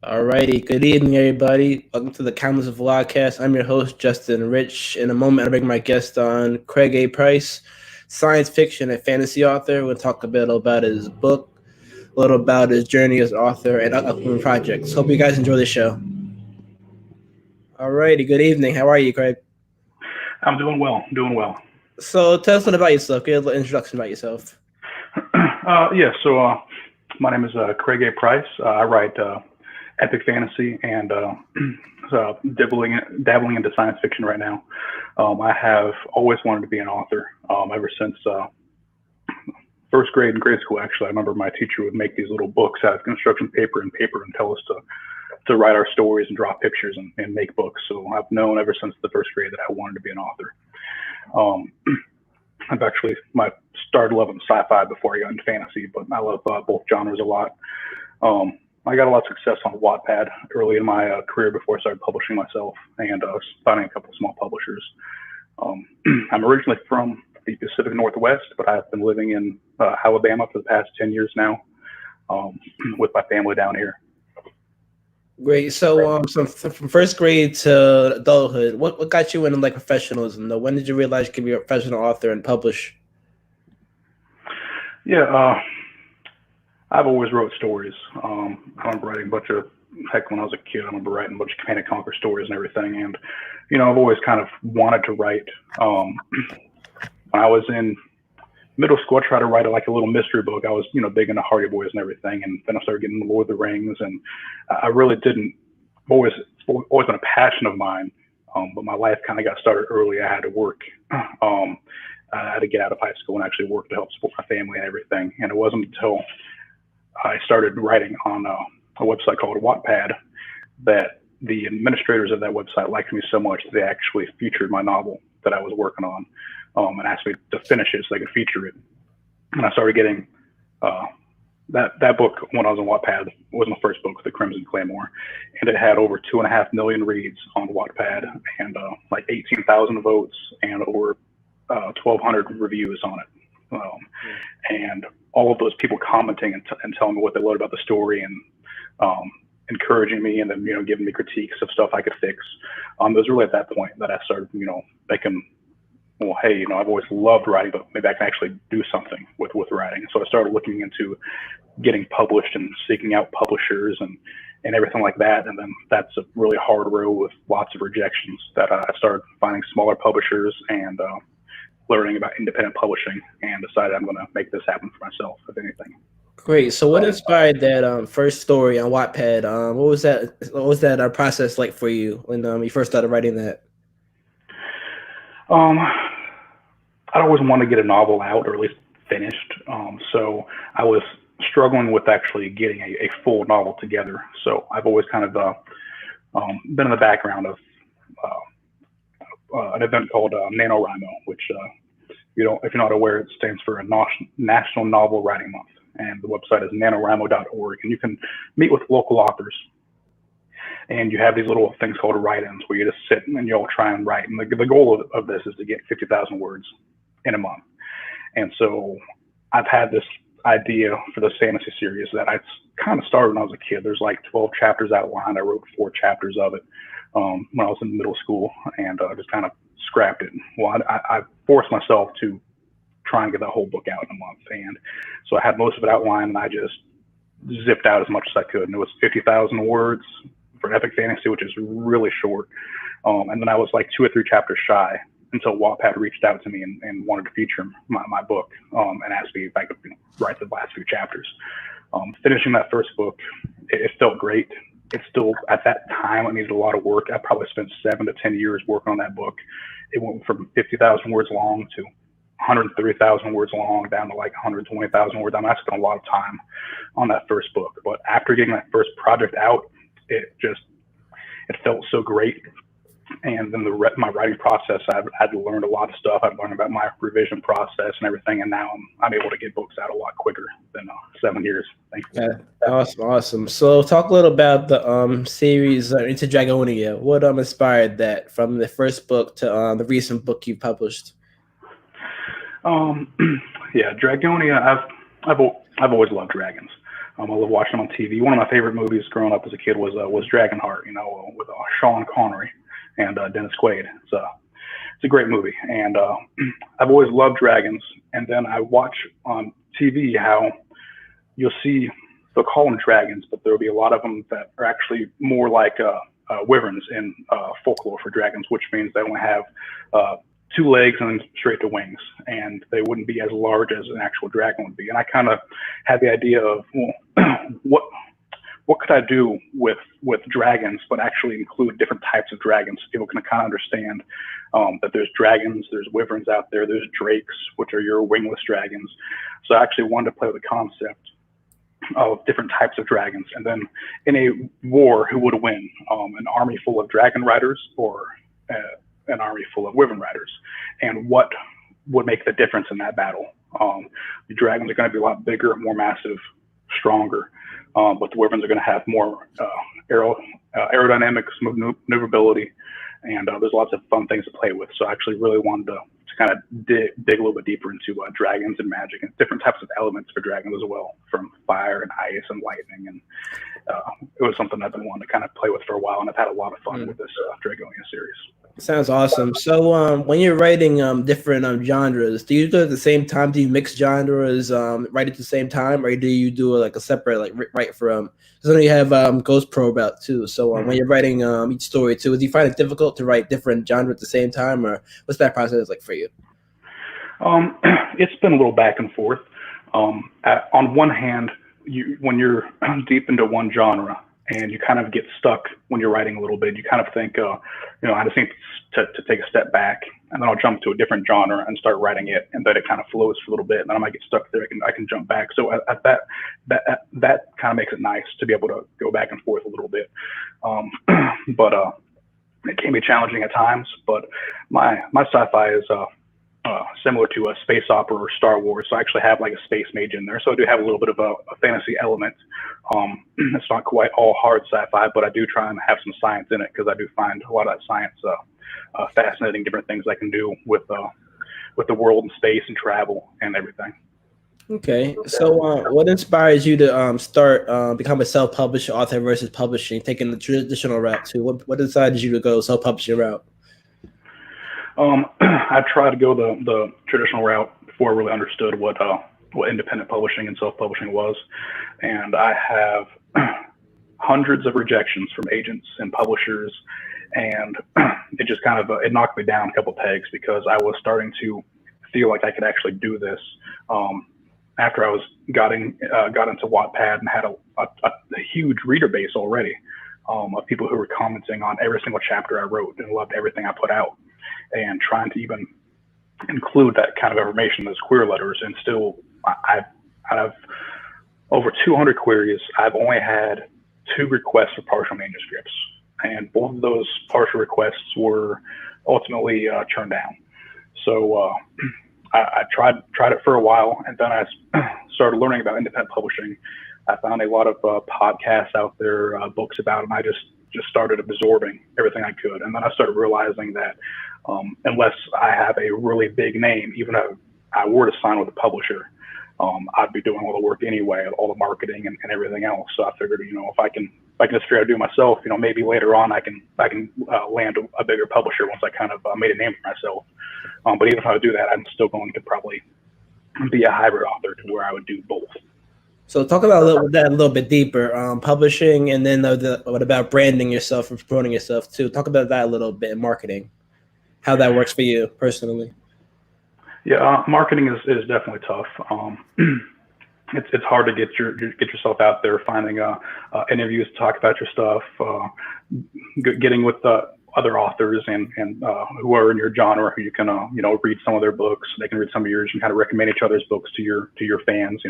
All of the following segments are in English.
Alrighty, good evening, everybody. Welcome to the Countless Vlogcast. I'm your host, Justin Rich. In a moment, I bring my guest on, Craig A. Price, science fiction and fantasy author. We'll talk a bit about his book, a little about his journey as author and upcoming projects. Hope you guys enjoy the show. Alrighty, good evening. How are you, Craig? I'm doing well. So tell us a little about yourself. Give a little introduction about yourself. My name is Craig A. Price. I write epic fantasy and dabbling into science fiction right now. I have always wanted to be an author ever since first grade in grade school. Actually, I remember my teacher would make these little books out of construction paper and tell us to write our stories and draw pictures and make books. So I've known ever since the first grade that I wanted to be an author. I've actually started loving sci-fi before I got into fantasy, but I love both genres a lot. I got a lot of success on Wattpad early in my career before I started publishing myself and finding a couple of small publishers. I'm originally from the Pacific Northwest, but I've been living in Alabama for the past 10 years now with my family down here. Great. So, from first grade to adulthood, what got you into professionalism? Though, when did you realize you could be a professional author and publish? Yeah, I've always wrote stories. I remember writing when I was a kid, I remember writing a bunch of Command & Conquer stories and everything. And, I've always kind of wanted to write. When I was in middle school, I tried to write a little mystery book. I was, big into Hardy Boys and everything. And then I started getting into Lord of the Rings. And I really it's always been a passion of mine. But my life kind of got started early. I had to work. I had to get out of high school and actually work to help support my family and everything. And it wasn't until I started writing on a website called Wattpad that the administrators of that website liked me so much that they actually featured my novel that I was working on and asked me to finish it so they could feature it. And I started getting that book when I was on Wattpad was my first book, The Crimson Claymore, and it had over 2.5 million reads on Wattpad and 18,000 votes and over 1,200 reviews on it. And all of those people commenting and telling me what they loved about the story and encouraging me and then, giving me critiques of stuff I could fix. It was really at that point that I started, thinking, well, hey, I've always loved writing, but maybe I can actually do something with writing. So I started looking into getting published and seeking out publishers and everything like that. And then that's a really hard road with lots of rejections that I started finding smaller publishers and learning about independent publishing and decided I'm going to make this happen for myself, if anything. Great. So what inspired that first story on Wattpad? What was that process like for you when you first started writing that? I always wanted to get a novel out or at least finished. So I was struggling with actually getting a full novel together. So I've always kind of been in the background of an event called NaNoWriMo, which, if you're not aware, it stands for a National Novel Writing Month. And the website is nanowrimo.org. And you can meet with local authors. And you have these little things called write-ins where you just sit and you all try and write. And the goal of this is to get 50,000 words in a month. And so I've had this idea for this fantasy series that I kind of started when I was a kid. There's 12 chapters outlined. I wrote 4 chapters of it when I was in middle school and just kind of scrapped it. Well, I forced myself to try and get that whole book out in a month. And so I had most of it outlined and I just zipped out as much as I could. And it was 50,000 words for epic fantasy, which is really short. And then I was 2 or 3 chapters shy until Wattpad reached out to me and wanted to feature my book and asked me if I could write the last few chapters. Finishing that first book, it felt great. It's still, at that time, I needed a lot of work. I probably spent 7 to 10 years working on that book. It went from 50,000 words long to 130,000 words long down to 120,000 words. I spent a lot of time on that first book. But after getting that first project out, it felt so great. And then my writing process, I've had to learn a lot of stuff. I've learned about my revision process and everything. And now I'm able to get books out a lot quicker than 7 years. Thankfully. Yeah, awesome. So talk a little about the series Into Dragonia. What inspired that from the first book to the recent book you published? Yeah, Dragonia. I've always loved dragons. I love watching them on TV. One of my favorite movies growing up as a kid was Dragonheart, with Sean Connery and Dennis Quaid. It's a great movie, and I've always loved dragons. And then I watch on TV how you'll see they'll call them dragons, but there'll be a lot of them that are actually more like wyverns in folklore for dragons, which means they only have 2 legs and then straight to wings, and they wouldn't be as large as an actual dragon would be. And I kind of had the idea of, well, what could I do with dragons, but actually include different types of dragons so people can kind of understand that there's dragons, there's wyverns out there, there's drakes, which are your wingless dragons. So I actually wanted to play with the concept of different types of dragons, and then in a war, who would win? An army full of dragon riders or an army full of wyvern riders, and what would make the difference in that battle? The dragons are going to be a lot bigger, more massive, stronger, but the wyverns are going to have more aerodynamics, maneuverability, and there's lots of fun things to play with. So I actually really wanted to kind of dig a little bit deeper into dragons and magic and different types of elements for dragons as well, from fire and ice and lightning. And it was something I've been wanting to kind of play with for a while, and I've had a lot of fun with this Dragonia series. Sounds awesome. So when you're writing different genres, do you do it at the same time? Do you mix genres, write at the same time, or do you do like a separate write from? Because I know you have Ghost Probe out too. So when you're writing each story too, do you find it difficult to write different genres at the same time, or what's that process like for you? It's been a little back and forth. On one hand, when you're deep into one genre and you kind of get stuck when you're writing a little bit, you kind of think, I just need to take a step back, and then I'll jump to a different genre and start writing it, and then it kind of flows for a little bit, and then I might get stuck there. I can jump back. So at that kind of makes it nice to be able to go back and forth a little bit. But it can be challenging at times. But my sci-fi is similar to a space opera or Star Wars. So I actually have like a space mage in there. So I do have a little bit of a fantasy element. It's not quite all hard sci-fi, but I do try and have some science in it, because I do find a lot of that science fascinating, different things I can do with the world and space and travel and everything. Okay. So what inspires you to become a self-published author versus publishing, taking the traditional route too? What decided you to go self-publishing route? I tried to go the traditional route before I really understood what independent publishing and self-publishing was. And I have hundreds of rejections from agents and publishers. And it just kind of, it knocked me down a couple pegs, because I was starting to feel like I could actually do this. After I got into Wattpad and had a huge reader base already, of people who were commenting on every single chapter I wrote and loved everything I put out, and trying to even include that kind of information as query letters. And still, out of over 200 queries, I've only had 2 requests for partial manuscripts, and both of those partial requests were ultimately turned down. So I tried it for a while, and then I started learning about independent publishing. I found a lot of podcasts out there, books about it, and I just started absorbing everything I could. And then I started realizing that unless I have a really big name, even if I were to sign with a publisher, I'd be doing all the work anyway, all the marketing and everything else. So I figured, if I can just figure out to do it myself, maybe later on I can land a bigger publisher once I kind of made a name for myself. But even if I do that, I'm still going to probably be a hybrid author, to where I would do both. So talk about that a little bit deeper, publishing, and then what about branding yourself and promoting yourself too? Talk about that a little bit, marketing, how that works for you personally. Yeah, marketing is definitely tough. It's hard to get yourself out there, finding interviews to talk about your stuff, getting with other authors and who are in your genre, who you can read some of their books. They can read some of yours, and kind of recommend each other's books to your fans.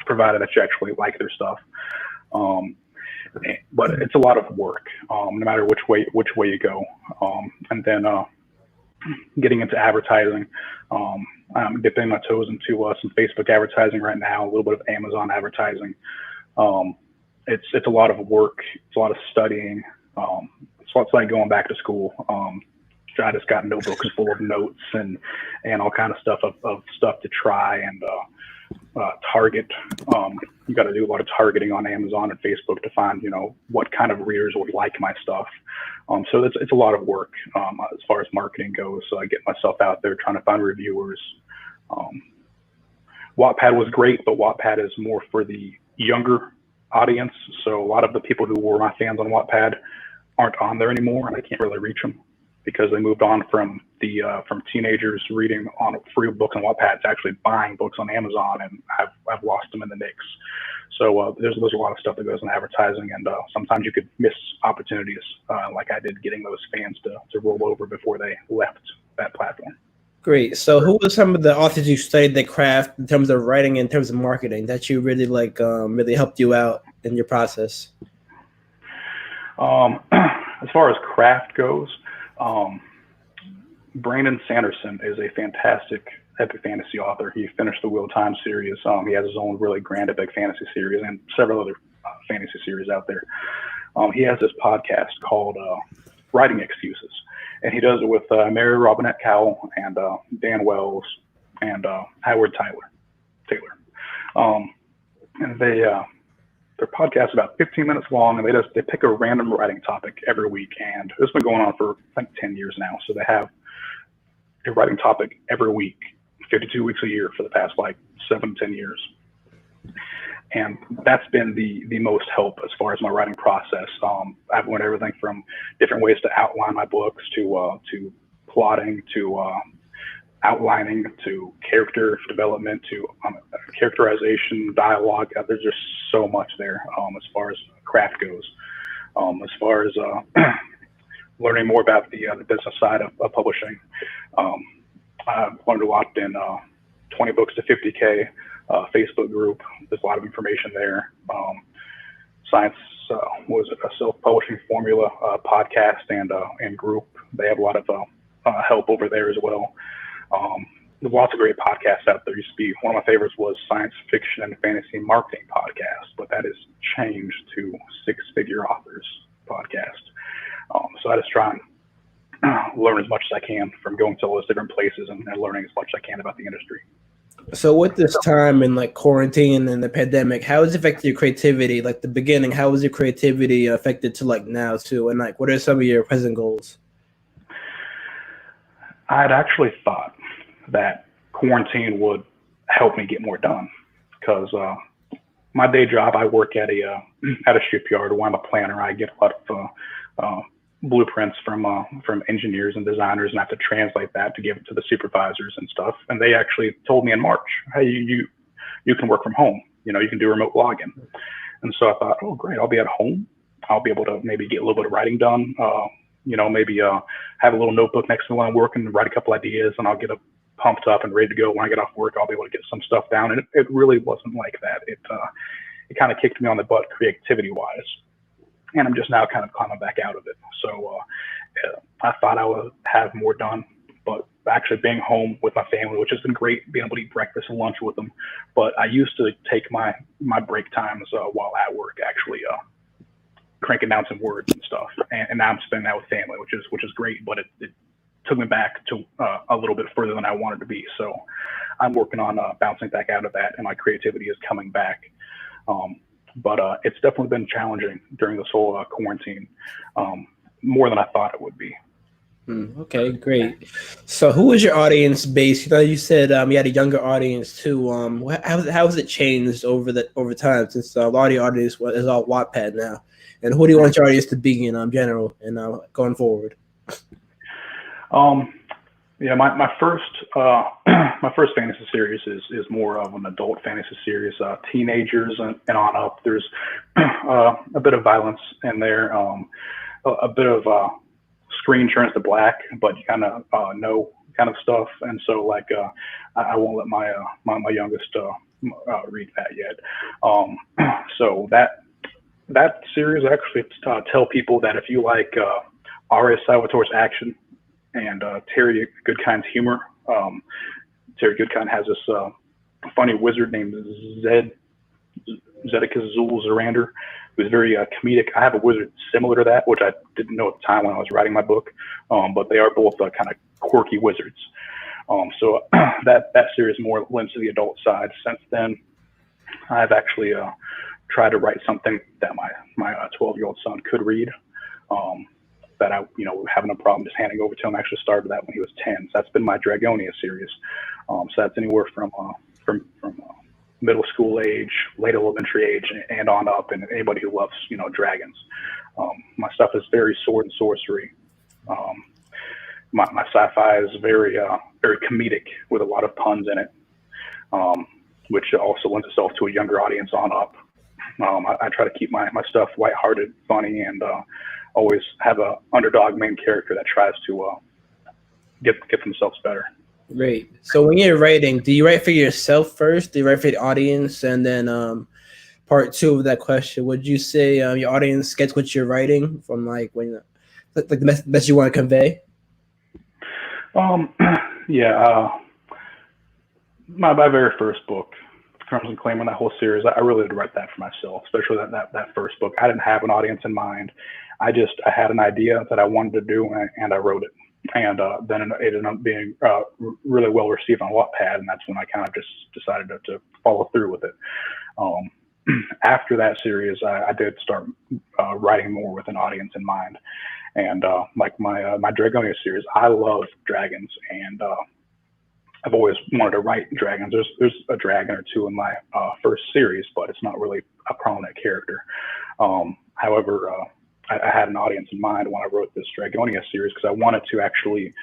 Provided that you actually like their stuff. But it's a lot of work, no matter which way you go. And then getting into advertising. I'm dipping my toes into some Facebook advertising right now, a little bit of Amazon advertising. It's a lot of work. It's a lot of studying. It's like going back to school. I just got notebooks full of notes and all kind of stuff of stuff to try, and target. You got to do a lot of targeting on Amazon and Facebook to find, what kind of readers would like my stuff. So it's a lot of work as far as marketing goes. So I get myself out there trying to find reviewers. Wattpad was great, but Wattpad is more for the younger audience. So a lot of the people who were my fans on Wattpad aren't on there anymore, and I can't really reach them because they moved on from teenagers reading on free books on Wattpad to actually buying books on Amazon, and I've lost them in the mix. So there's a lot of stuff that goes in advertising, and sometimes you could miss opportunities like I did getting those fans to roll over before they left that platform. Great. So who were some of the authors you studied the craft in terms of writing, in terms of marketing, that you really really helped you out in your process? As far as craft goes, Brandon Sanderson is a fantastic epic fantasy author. He finished the Wheel of Time series. He has his own really grand epic fantasy series and several other fantasy series out there. He has this podcast called Writing Excuses, and he does it with Mary Robinette Cowell and Dan Wells and Howard Taylor. And their podcast is about 15 minutes long, and they pick a random writing topic every week, and it's been going on for I think 10 years now. So they have a writing topic every week, 52 weeks a year for the past 7-10 years. And that's been the most help as far as my writing process. I've learned everything from different ways to outline my books to plotting to outlining to character development to characterization, dialogue. There's just so much there as far as craft goes. As far as learning more about the business side of publishing, I've learned a lot in 20 Books to 50K Facebook group. There's a lot of information there. Science was a self-publishing formula podcast and group. They have a lot of help over there as well. There's lots of great podcasts out there. Used to be one of my favorites was Science Fiction and Fantasy Marketing Podcast, but that has changed to Six Figure Authors Podcast. So I just try and learn as much as I can from going to all those different places and learning as much as I can about the industry. So with this time in quarantine and the pandemic, how has it affected your creativity? The beginning, how was your creativity affected to now too? And what are some of your present goals? I had actually thought that quarantine would help me get more done because my day job, I work at a shipyard where I'm a planner. I get a lot of blueprints from engineers and designers, and I have to translate that to give it to the supervisors and stuff. And they actually told me in March, hey, you can work from home. You can do remote login. And so I thought, oh, great, I'll be at home. I'll be able to maybe get a little bit of writing done. Maybe have a little notebook next to me while I'm working and write a couple ideas, and I'll get pumped up and ready to go. When I get off work, I'll be able to get some stuff down. And it really wasn't like that. It kind of kicked me on the butt creativity-wise. And I'm just now kind of climbing back out of it. So I thought I would have more done, but actually being home with my family, which has been great, being able to eat breakfast and lunch with them. But I used to take my break times while at work, actually cranking down some words and stuff. And now I'm spending that with family, which is great, but it took me back to a little bit further than I wanted to be. So I'm working on bouncing back out of that, and my creativity is coming back. But it's definitely been challenging during this whole quarantine, more than I thought it would be. Okay, great. So who is your audience base? You said you had a younger audience too. How has it changed over time, since a lot of your audience is all Wattpad now? And who do you want your audience to be in general and going forward? Yeah, my first fantasy series is more of an adult fantasy series, teenagers and on up. There's a bit of violence in there, a bit of screen turns to black, but you kind of know kind of stuff. And so I won't let my youngest read that yet. So that series actually tell people that if you like R.A. Salvatore's action and Terry Goodkind's humor. Terry Goodkind has this funny wizard named Zedekiah Zul-Zarander, who's very comedic. I have a wizard similar to that, which I didn't know at the time when I was writing my book, but they are both kind of quirky wizards. So that series more lends to the adult side. Since then, I've actually tried to write something that my 12-year-old son could read. That I, having a problem just handing over to him. I actually started that when he was 10. So that's been my Dragonia series. So that's anywhere from middle school age, late elementary age, and on up, and anybody who loves dragons. My stuff is very sword and sorcery. My sci-fi is very comedic with a lot of puns in it, which also lends itself to a younger audience on up. I try to keep my stuff lighthearted, funny, and always have a underdog main character that tries to get themselves better. Great. So when you're writing, do you write for yourself first? Do you write for the audience? And then part two of that question, would you say your audience gets what you're writing from like the message you want to convey? Yeah. My very first book, Crimson Claim, and that whole series, I really did write that for myself, especially that first book. I didn't have an audience in mind. I had an idea that I wanted to do, and I wrote it. And then it ended up being really well received on Wattpad, and that's when I kind of just decided to follow through with it. After that series, I did start writing more with an audience in mind. And like my Dragonia series, I love dragons, and I've always wanted to write dragons. There's a dragon or two in my first series, but it's not really a prominent character. However, I had an audience in mind when I wrote this Dragonia series because I wanted to actually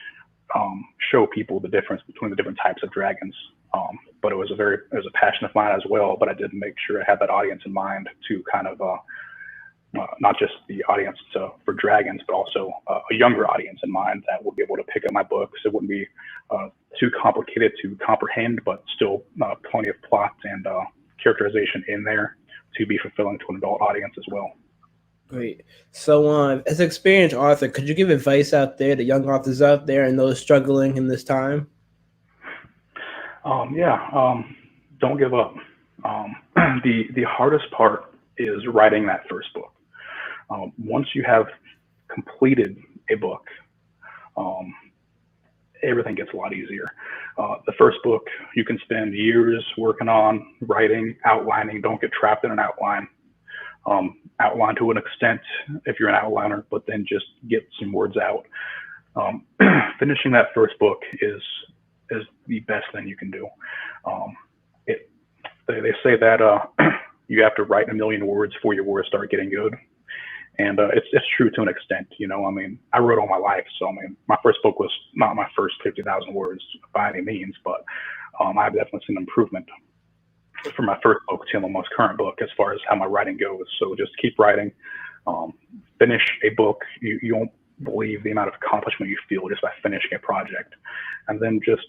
show people the difference between the different types of dragons. But it was a passion of mine as well. But I did make sure I had that audience in mind to kind of not just the audience for dragons, but also a younger audience in mind that would be able to pick up my books. It wouldn't be too complicated to comprehend, but still plenty of plot and characterization in there to be fulfilling to an adult audience as well. Great. So as an experienced author, could you give advice out there to young authors out there and those struggling in this time? Don't give up. The hardest part is writing that first book. Once you have completed a book, everything gets a lot easier. The first book you can spend years working on, writing, outlining. Don't get trapped in an outline. Outline to an extent if you're an outliner, but then just get some words out. Finishing that first book is the best thing you can do. They say that you have to write 1 million words before your words start getting good. And it's true to an extent, I wrote all my life. So, my first book was not my first 50,000 words by any means, but I've definitely seen improvement from my first book to my most current book as far as how my writing goes. So just keep writing, finish a book. You won't believe the amount of accomplishment you feel just by finishing a project. And then just,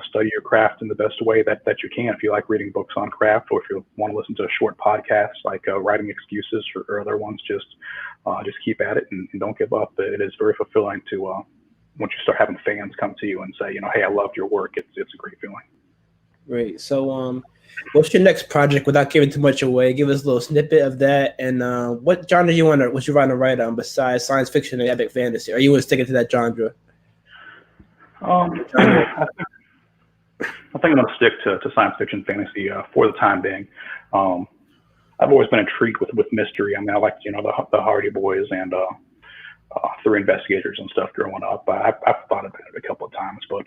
study your craft in the best way that you can. If you like reading books on craft, or if you want to listen to a short podcast like Writing Excuses or other ones, just keep at it and don't give up. It is very fulfilling to, once you start having fans come to you and say, hey, I loved your work. It's a great feeling. Great. So, what's your next project without giving too much away? Give us a little snippet of that. And what genre you want to write on besides science fiction and epic fantasy? Or you want to stick it to that genre? I think I'm going to stick to science fiction fantasy for the time being. I've always been intrigued with mystery. I like, the Hardy Boys and Three Investigators and stuff growing up. I've thought about it a couple of times, but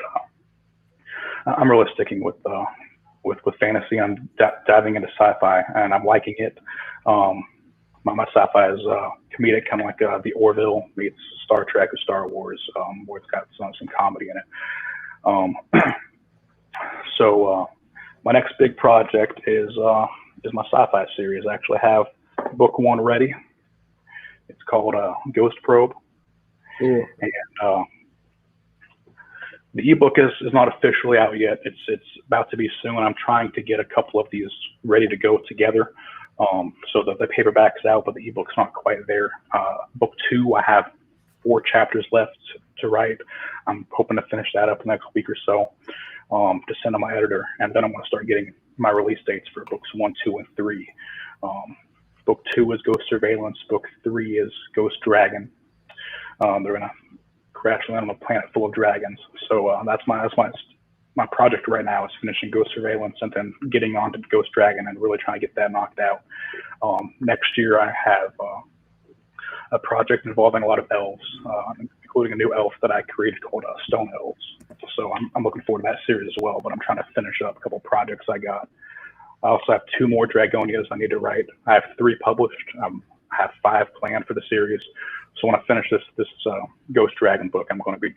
I'm really sticking with fantasy. I'm diving into sci-fi, and I'm liking it. My sci-fi is comedic, kind of like the Orville meets Star Trek or Star Wars, where it's got some comedy in it. So my next big project is my sci-fi series. I actually have book 1 ready. It's called Ghost Probe. Ooh. And the ebook is not officially out yet. It's about to be soon. I'm trying to get a couple of these ready to go together. So that the paperback's out, but the ebook's not quite there. Book 2, I have 4 chapters left to write. I'm hoping to finish that up the next week or so to send to my editor, and then I'm going to start getting my release dates for books 1, 2, and 3. Book 2 is Ghost Surveillance. Book 3 is Ghost Dragon. They're going to crash land on a planet full of dragons. So that's my my project right now is finishing Ghost Surveillance and then getting on to Ghost Dragon and really trying to get that knocked out. Next year I have a project involving a lot of elves, including a new elf that I created called Stone Elves. So I'm looking forward to that series as well, but I'm trying to finish up a couple projects I got. I also have 2 more Dragonias I need to write. I have 3 published. I have 5 planned for the series. So when I finish this Ghost Dragon book, I'm going to be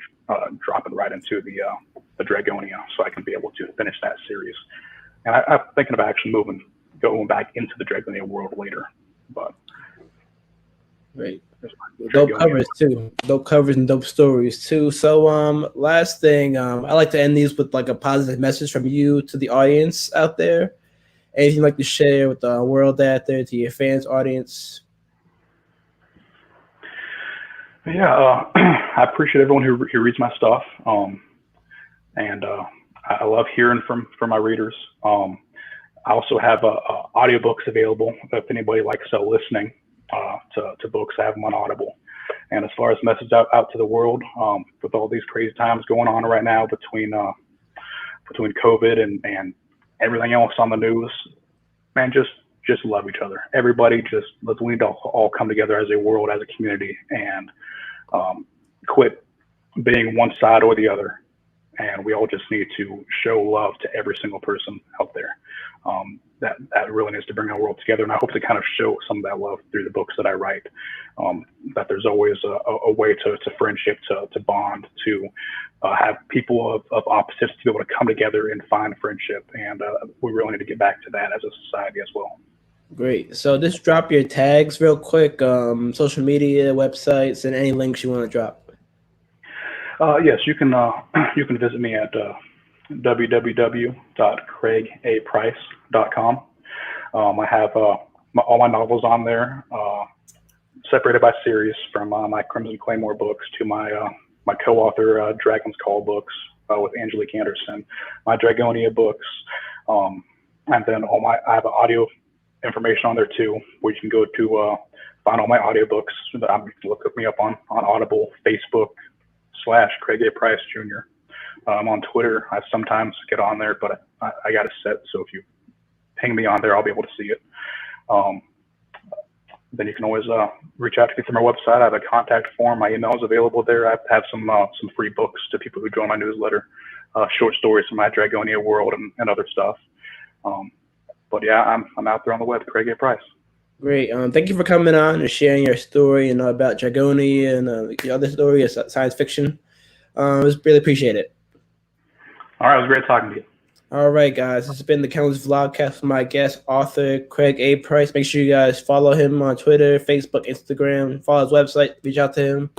dropping right into the Dragonia, so I can be able to finish that series. And I'm thinking of actually going back into the Dragonia world later. But great, dope covers too. Dope covers and dope stories too. So last thing, I like to end these with like a positive message from you to the audience out there. Anything you'd like to share with the world out there, to your fans, audience? Yeah, I appreciate everyone who reads my stuff, and I love hearing from my readers. I also have audiobooks available if anybody likes listening to books. I have them on Audible. And as far as message out to the world, with all these crazy times going on right now between COVID and everything else on the news, man, just love each other. Everybody, we need to all come together as a world, as a community, and quit being one side or the other. And we all just need to show love to every single person out there. That really needs to bring our world together. And I hope to kind of show some of that love through the books that I write, that there's always a way to friendship, to bond, to have people of opposites to be able to come together and find friendship. And we really need to get back to that as a society as well. Great. So just drop your tags real quick, social media, websites, and any links you want to drop. Yes, you can visit me at www.craigaprice.com. I have all my novels on there, separated by series, from my Crimson Claymore books to my co-author Dragon's Call books with Angelique Anderson, my Dragonia books, and then I have audio information on there too, where you can go to find all my audiobooks. You can look me up on Audible, Facebook /Craig A. Price Jr. I'm on Twitter. I sometimes get on there, but I got it set, so if you ping me on there, I'll be able to see it. Then you can always reach out to me through my website. I have a contact form. My email is available there. I have some free books to people who join my newsletter, short stories from my Dragonia world and other stuff. But yeah, I'm out there on the web, Craig A. Price. Great. Thank you for coming on and sharing your story and about Dragonia and the other story of science fiction. Really appreciate it. All right, it was great talking to you. All right, guys. This has been the Countless Vlogcast with my guest, author Craig A. Price. Make sure you guys follow him on Twitter, Facebook, Instagram. Follow his website. Reach out to him.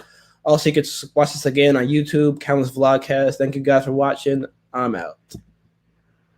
Also, you can watch this again on YouTube, Countless Vlogcast. Thank you guys for watching. I'm out.